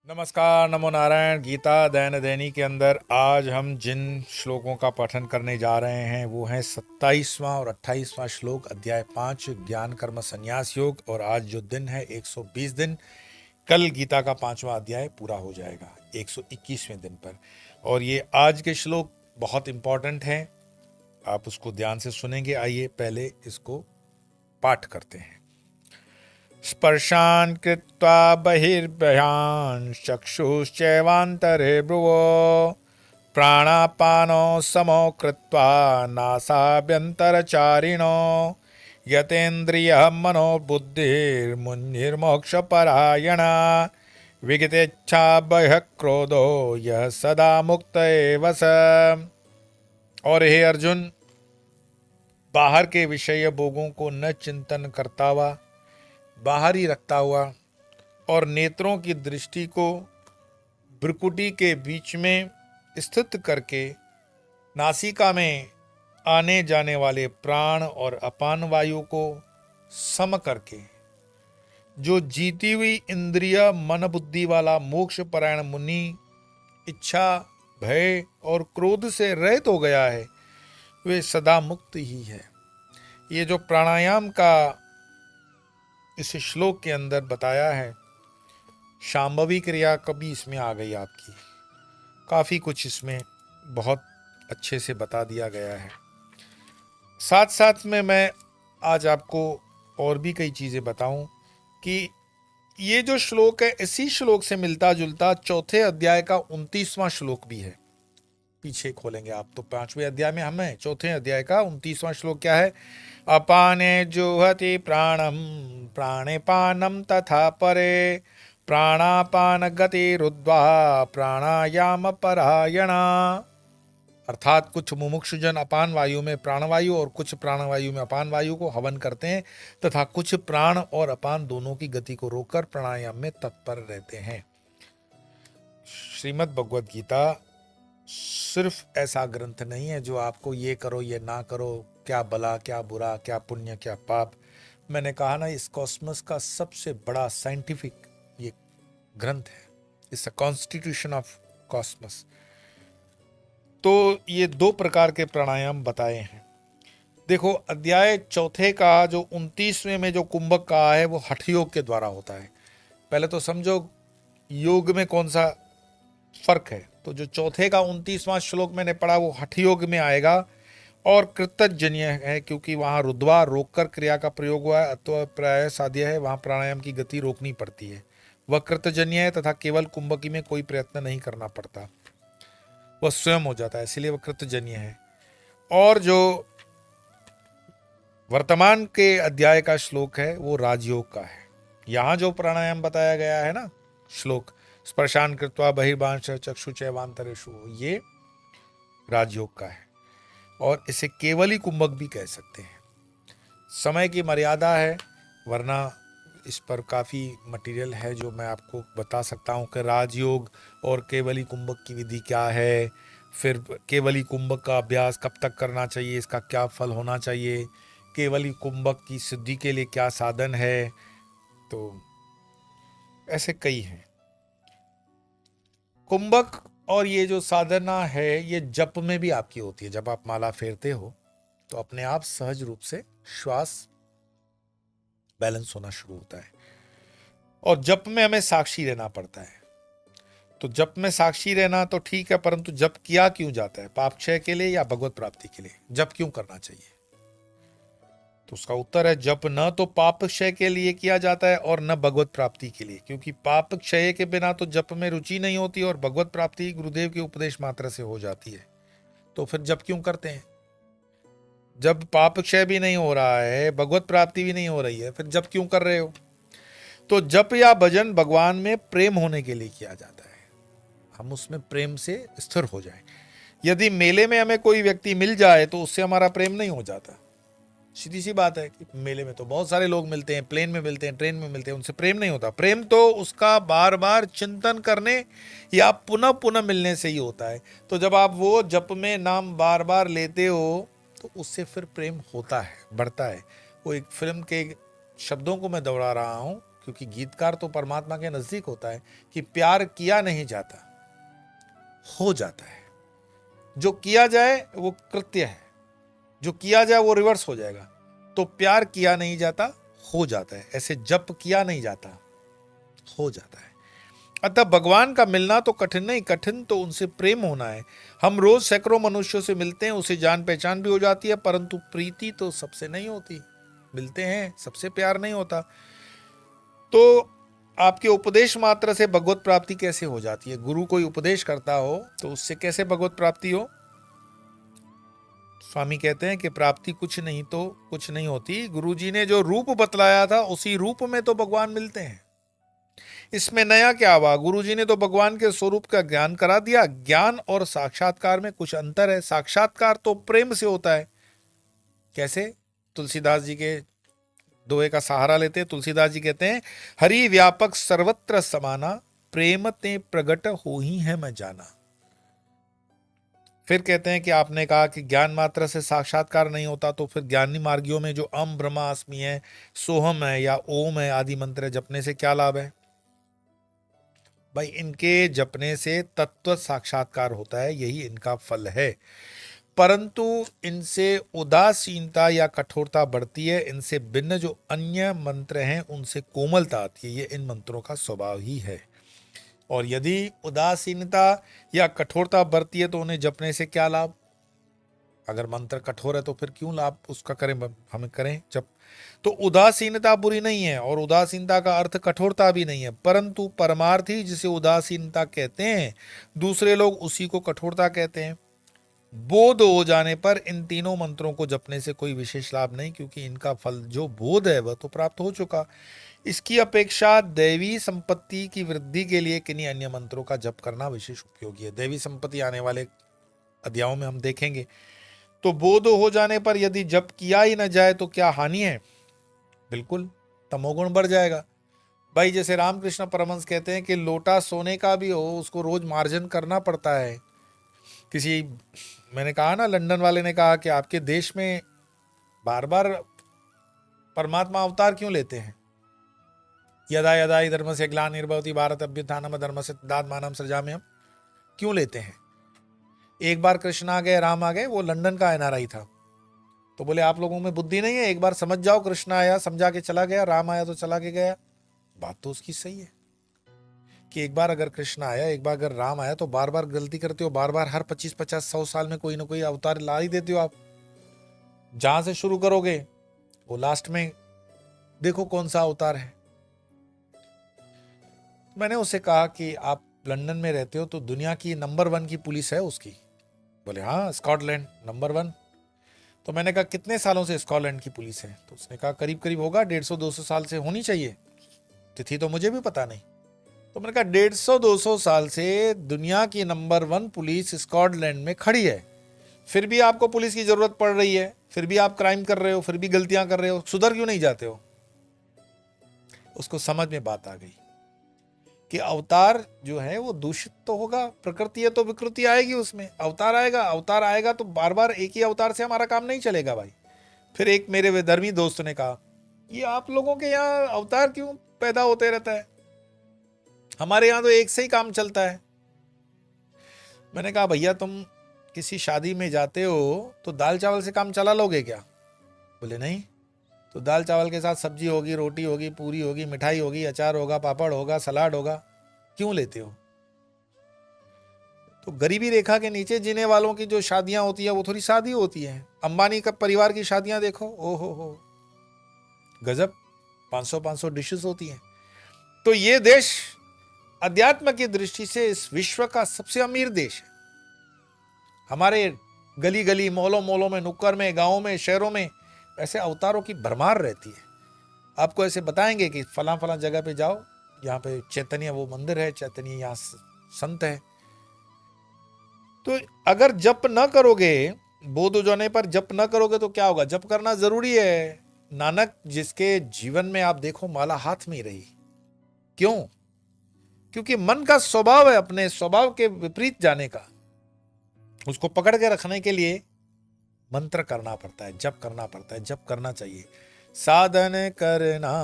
नमस्कार, नमो नारायण। गीता दैन्य दैनी के अंदर आज हम जिन श्लोकों का पठन करने जा रहे हैं वो हैं 27वां और 28वां श्लोक, अध्याय 5 ज्ञान कर्म संन्यास योग। और आज जो दिन है 120 दिन, कल गीता का 5वां अध्याय पूरा हो जाएगा 121वें दिन पर। और ये आज के श्लोक बहुत इंपॉर्टेंट हैं, आप उसको ध्यान से सुनेंगे। आइए पहले इसको पाठ करते हैं। स्पर्शान् कृत्वा बहिर्बह्यान् चक्षुश्चैवान्तरे भ्रुवो प्राणापानो समो कृत्वा नासाभ्यन्तरचारिणो यतेन्द्रियः मनोबुद्धिर्मुनिर्मोक्षपरायणा विगतेच्छा बह्यः क्रोधो यः सदा मुक्त एव स। और हे अर्जुन, बाहर के विषय भोगों को न चिंतन करता हुआ, बाहर ही रखता हुआ और नेत्रों की दृष्टि को भ्रुकुटी के बीच में स्थित करके नासिका में आने जाने वाले प्राण और अपान वायु को सम करके जो जीती हुई इंद्रिय मन बुद्धि वाला मोक्ष परायण मुनि इच्छा, भय और क्रोध से रहित हो गया है, वे सदा मुक्त ही है। ये जो प्राणायाम का इस श्लोक के अंदर बताया है, शांभवी क्रिया कभी इसमें आ गई आपकी, काफ़ी कुछ इसमें बहुत अच्छे से बता दिया गया है। साथ साथ में मैं आज आपको और भी कई चीज़ें बताऊं कि ये जो श्लोक है इसी श्लोक से मिलता जुलता चौथे अध्याय का 29वां श्लोक भी है। पीछे खोलेंगे आप तो 5वें अध्याय में हम हैं, चौथे अध्याय का 29वां श्लोक क्या है? अपाने जुहति प्राणम प्राणे पानम तथा परे प्राणापान गति रुद्वा प्राणायाम परायणा। अर्थात कुछ मुमुक्षुजन अपान वायु में प्राणवायु और कुछ प्राणवायु में अपान वायु को हवन करते हैं तथा कुछ प्राण और अपान दोनों की गति को रोककर प्राणायाम में तत्पर रहते हैं। श्रीमद् भगवद गीता सिर्फ ऐसा ग्रंथ नहीं है जो आपको ये करो ये ना करो, क्या भला क्या बुरा, क्या पुण्य क्या पाप। मैंने कहा ना, इस कॉस्मस का सबसे बड़ा साइंटिफिक ये ग्रंथ है, it's a constitution of cosmos. तो ये 2 प्रकार के प्राणायाम बताए हैं। देखो, अध्याय चौथे का जो 29वें में जो कुंभक कहा है वो हठ योग के द्वारा होता है। पहले तो समझो योग में कौन सा फर्क है। तो जो चौथे का 29वां श्लोक मैंने पढ़ा वो हठ योग में आएगा और कृतजन्य है, क्योंकि वहां रुद्वा रोककर क्रिया का प्रयोग हुआ है, अथवा प्राय साध्य है, वहां प्राणायाम की गति रोकनी पड़ती है। वह कृतजन्य है तथा केवल कुंभकी में कोई प्रयत्न नहीं करना पड़ता, वह स्वयं हो जाता है, इसलिए वह कृतजन्य है। और जो वर्तमान के अध्याय का श्लोक है वो राजयोग का है। यहां जो प्राणायाम बताया गया है ना श्लोक, स्पर्शान कृत्वा बहिर्बांश चक्षु चैवांतरेषु, ये राजयोग का है और इसे केवली कुंभक भी कह सकते हैं। समय की मर्यादा है, वरना इस पर काफ़ी मटेरियल है जो मैं आपको बता सकता हूँ कि राजयोग और केवली कुंभक की विधि क्या है, फिर केवली कुंभक का अभ्यास कब तक करना चाहिए, इसका क्या फल होना चाहिए, केवली कुंभक की सिद्धि के लिए क्या साधन है। तो ऐसे कई हैं कुंभक। और ये जो साधना है ये जप में भी आपकी होती है। जब आप माला फेरते हो तो अपने आप सहज रूप से श्वास बैलेंस होना शुरू होता है। और जप में हमें साक्षी रहना पड़ता है। तो जप में साक्षी रहना तो ठीक है, परंतु जप किया क्यों जाता है? पाप क्षय के लिए या भगवत प्राप्ति के लिए? जप क्यों करना चाहिए? तो उसका उत्तर है, जप न तो पाप क्षय के लिए किया जाता है और न भगवत प्राप्ति के लिए, क्योंकि पाप क्षय के बिना तो जप में रुचि नहीं होती और भगवत प्राप्ति गुरुदेव के उपदेश मात्र से हो जाती है। तो फिर जप क्यों करते हैं? जब पाप क्षय भी नहीं हो रहा है, भगवत प्राप्ति भी नहीं हो रही है, फिर जप क्यों कर रहे हो? तो जप या भजन भगवान में प्रेम होने के लिए किया जाता है, हम उसमें प्रेम से स्थिर हो जाएं। यदि मेले में हमें कोई व्यक्ति मिल जाए तो उससे हमारा प्रेम नहीं हो जाता। सीधी सी बात है कि मेले में तो बहुत सारे लोग मिलते हैं, प्लेन में मिलते हैं, ट्रेन में मिलते हैं, उनसे प्रेम नहीं होता। प्रेम तो उसका बार बार चिंतन करने या पुनः पुनः मिलने से ही होता है। तो जब आप वो जप में नाम बार बार लेते हो तो उससे फिर प्रेम होता है, बढ़ता है। वो एक फिल्म के शब्दों को मैं दोहरा रहा हूँ क्योंकि गीतकार तो परमात्मा के नजदीक होता है कि प्यार किया नहीं जाता, हो जाता है। जो किया जाए वो कृत्य है, जो किया जाए वो रिवर्स हो जाएगा। तो प्यार किया नहीं जाता, हो जाता है। ऐसे जप किया नहीं जाता, हो जाता है। अतः भगवान का मिलना तो कठिन नहीं, कठिन तो उनसे प्रेम होना है। हम रोज सैकड़ों मनुष्यों से मिलते हैं, उसे जान पहचान भी हो जाती है, परंतु प्रीति तो सबसे नहीं होती। मिलते हैं, सबसे प्यार नहीं होता। तो आपके उपदेश मात्र से भगवत प्राप्ति कैसे हो जाती है? गुरु कोई उपदेश करता हो तो उससे कैसे भगवत प्राप्ति हो? स्वामी कहते हैं कि प्राप्ति कुछ नहीं तो कुछ नहीं होती। गुरुजी ने जो रूप बतलाया था उसी रूप में तो भगवान मिलते हैं। इसमें नया क्या हुआ? गुरुजी ने तो भगवान के स्वरूप का ज्ञान करा दिया। ज्ञान और साक्षात्कार में कुछ अंतर है। साक्षात्कार तो प्रेम से होता है। कैसे? तुलसीदास जी के दोहे का सहारा लेते हैं। तुलसीदास जी कहते हैं, हरि व्यापक सर्वत्र समाना, प्रेम ते प्रगट हो ही है मैं जाना। फिर कहते हैं कि आपने कहा कि ज्ञान मात्र से साक्षात्कार नहीं होता, तो फिर ज्ञानी मार्गियों में जो अम ब्रह्मास्मि है, सोहम है या ओम है आदि मंत्र जपने से क्या लाभ है? भाई इनके जपने से तत्व साक्षात्कार होता है, यही इनका फल है। परंतु इनसे उदासीनता या कठोरता बढ़ती है। इनसे भिन्न जो अन्य मंत्र हैं उनसे कोमलता आती है। ये इन मंत्रों का स्वभाव ही है। और यदि उदासीनता या कठोरता बढ़ती है तो उन्हें जपने से क्या लाभ? अगर मंत्र कठोर है तो फिर क्यों लाभ उसका करें, हमें करें जब। तो उदासीनता बुरी नहीं है और उदासीनता का अर्थ कठोरता भी नहीं है, परंतु परमार्थी जिसे उदासीनता कहते हैं, दूसरे लोग उसी को कठोरता कहते हैं। बोध हो जाने पर इन तीनों मंत्रों को जपने से कोई विशेष लाभ नहीं, क्योंकि इनका फल जो बोध है वह तो प्राप्त हो चुका। इसकी अपेक्षा दैवी संपत्ति की वृद्धि के लिए किन्हीं अन्य मंत्रों का जप करना विशेष उपयोगी है। दैवी संपत्ति आने वाले अध्यायों में हम देखेंगे। तो बोध हो जाने पर यदि जप किया ही न जाए तो क्या हानि है? बिल्कुल, तमोगुण बढ़ जाएगा। भाई जैसे रामकृष्ण परमहंस कहते हैं कि लोटा सोने का भी हो उसको रोज मार्जन करना पड़ता है। किसी, मैंने कहा ना, लंदन वाले ने कहा कि आपके देश में बार बार परमात्मा अवतार क्यों लेते हैं? यदा यदा ही धर्म से ग्लानिर्भवति भारत अभ्युत्थानम धर्म से तदात्मानं सृजाम्यहम्, क्यों लेते हैं? एक बार कृष्ण आ गए, राम आ गए, वो लंदन का एनआरआई था, तो बोले आप लोगों में बुद्धि नहीं है, एक बार समझ जाओ, कृष्ण आया समझा के चला गया, राम आया तो चला के गया। बात तो उसकी सही है कि एक बार अगर कृष्ण आया, एक बार अगर राम आया, तो बार बार गलती करते हो, बार बार हर 25-50-100 साल में कोई ना कोई अवतार ला ही देते हो आप। जहां से शुरू करोगे वो लास्ट में देखो कौन सा अवतार है। मैंने उसे कहा कि आप लंदन में रहते हो तो दुनिया की नंबर 1 की पुलिस है उसकी? बोले हाँ, स्कॉटलैंड नंबर 1। तो मैंने कहा कितने सालों से स्कॉटलैंड की पुलिस है? तो उसने कहा करीब करीब होगा 150-200 साल से होनी चाहिए। तिथि तो मुझे भी पता नहीं। तो मैंने कहा 150-200 साल से दुनिया की नंबर 1 पुलिस स्कॉटलैंड में खड़ी है, फिर भी आपको पुलिस की जरूरत पड़ रही है, फिर भी आप क्राइम कर रहे हो, फिर भी गलतियां कर रहे हो, सुधर क्यों नहीं जाते हो? उसको समझ में बात आ गई कि अवतार जो है वो दूषित तो होगा, प्रकृति है तो विकृति आएगी, उसमें अवतार आएगा। अवतार आएगा तो बार बार एक ही अवतार से हमारा काम नहीं चलेगा भाई। फिर एक मेरे विधर्मी दोस्त ने कहा, ये आप लोगों के यहाँ अवतार क्यों पैदा होते रहता है, हमारे यहाँ तो एक से ही काम चलता है। मैंने कहा भैया तुम किसी शादी में जाते हो तो दाल चावल से काम चला लोगे क्या? बोले नहीं। तो दाल चावल के साथ सब्जी होगी, रोटी होगी, पूरी होगी, मिठाई होगी, अचार होगा, पापड़ होगा, सलाद होगा, क्यों लेते हो? तो गरीबी रेखा के नीचे जीने वालों की जो शादियां होती है वो थोड़ी सादी होती है। अंबानी का परिवार की शादियां देखो, ओ हो गजब, 500-500 डिशेस होती हैं। तो ये देश अध्यात्म की दृष्टि से इस विश्व का सबसे अमीर देश है। हमारे गली गली, मोहल्लों मोहल्लों में, नुक्कड़ में, गांवों में, शहरों में ऐसे अवतारों की भरमार रहती है। आपको ऐसे बताएंगे कि फला फला जगह पे जाओ, यहाँ पे चैतन्य वो मंदिर है, चैतन्य यहाँ संत है। तो अगर जप न करोगे, बोध हो जाने पर जप न करोगे तो क्या होगा? जप करना जरूरी है। नानक जिसके जीवन में आप देखो माला हाथ में ही रही, क्यों? क्योंकि मन का स्वभाव है अपने स्वभाव के विपरीत जाने का। उसको पकड़ के रखने के लिए मंत्र करना पड़ता है, जप करना पड़ता है, जप करना चाहिए। साधन करना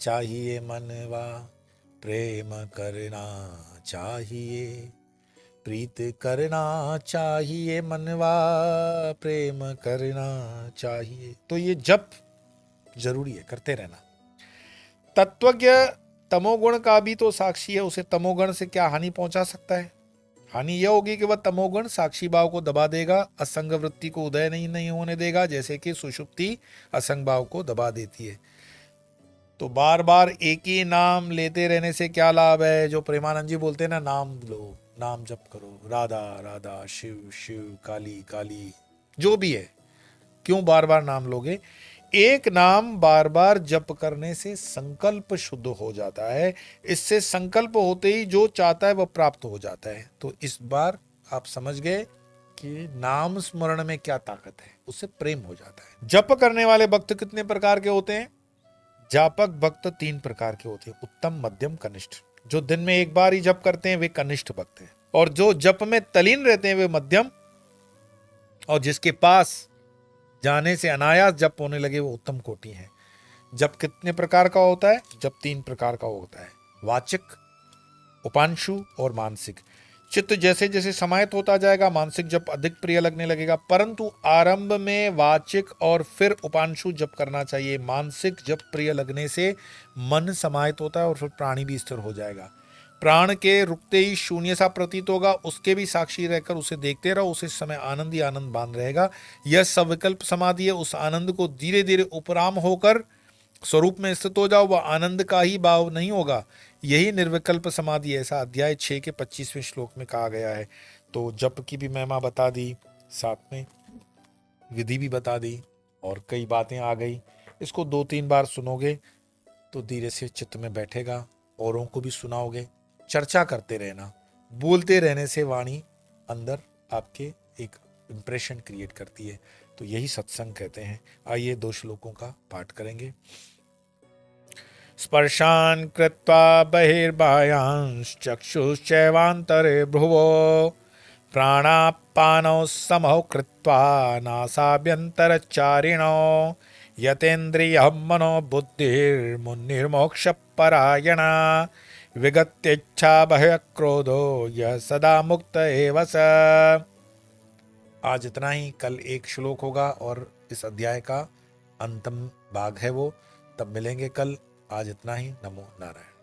चाहिए मनवा, प्रेम करना चाहिए, प्रीत करना चाहिए मनवा, प्रेम करना चाहिए। तो ये जप जरूरी है, करते रहना। तत्वज्ञ तमोगुण का भी तो साक्षी है, उसे तमोगुण से क्या हानि पहुंचा सकता है? हानि यह होगी कि वह तमोगुण साक्षी भाव को दबा देगा, असंग वृत्ति को उदय नहीं होने देगा, जैसे कि सुषुप्ति असंग भाव को दबा देती है। तो बार बार एक ही नाम लेते रहने से क्या लाभ है? जो प्रेमानंद जी बोलते हैं ना, नाम लो, नाम जप करो, राधा राधा, शिव शिव, काली काली, जो भी है, क्यों बार बार नाम लोगे? एक नाम बार बार जप करने से संकल्प शुद्ध हो जाता है। इससे संकल्प होते ही जो चाहता है वह प्राप्त हो जाता है। तो इस बार आप समझ गए कि नाम स्मरण में क्या ताकत है, उससे प्रेम हो जाता है। जप करने वाले भक्त कितने प्रकार के होते हैं? जापक भक्त 3 प्रकार के होते हैं, उत्तम, मध्यम, कनिष्ठ। जो दिन में एक बार ही जप करते हैं वे कनिष्ठ भक्त हैं, और जो जप में तलीन रहते हैं वे मध्यम, और जिसके पास जाने से अनायास जप होने लगे वो उत्तम कोटि है। जप कितने प्रकार का होता है? जप 3 प्रकार का होता है, वाचिक, उपांशु और मानसिक। चित्त जैसे जैसे समाहित होता जाएगा मानसिक जप अधिक प्रिय लगने लगेगा, परंतु आरंभ में वाचिक और फिर उपांशु जप करना चाहिए। मानसिक जप प्रिय लगने से मन समाहित होता है और फिर प्राणी भी स्थिर हो जाएगा। प्राण के रुकते ही शून्य सा प्रतीत होगा, उसके भी साक्षी रहकर उसे देखते रहो, उसे समय आनंद ही आनंद बांध रहेगा। यह सविकल्प समाधि है। उस आनंद को धीरे धीरे उपराम होकर स्वरूप में स्थित हो जाओ, वह आनंद का ही भाव नहीं होगा। यही निर्विकल्प समाधि है, ऐसा अध्याय 6 के 25वें श्लोक में कहा गया है। तो जप की भी महिमा बता दी, साथ में विधि भी बता दी, और कई बातें आ गई। इसको 2-3 बार सुनोगे तो धीरे से चित्त में बैठेगा, औरों को भी सुनाओगे। चर्चा करते रहना, बोलते रहने से वाणी अंदर आपके एक इंप्रेशन क्रिएट करती है। तो यही सत्संग कहते हैं। आइए 2 श्लोकों का पाठ करेंगे। स्पर्शान् कृत्वा बहिर्बाह्यांश्चक्षुश्चैवान्तरे भ्रुवो, प्राणापानौ समौ कृत्वा नासाभ्यन्तरचारिणौ, यतेन्द्रियं मनो बुद्धिर्मुनिर्मोक्षपरायणा, विगत्येच्छा बह्यक्रोधो यः सदा मुक्त एव स। आज इतना ही। कल एक श्लोक होगा और इस अध्याय का अंतिम भाग है वो, तब मिलेंगे कल। आज इतना ही। नमो नारायण।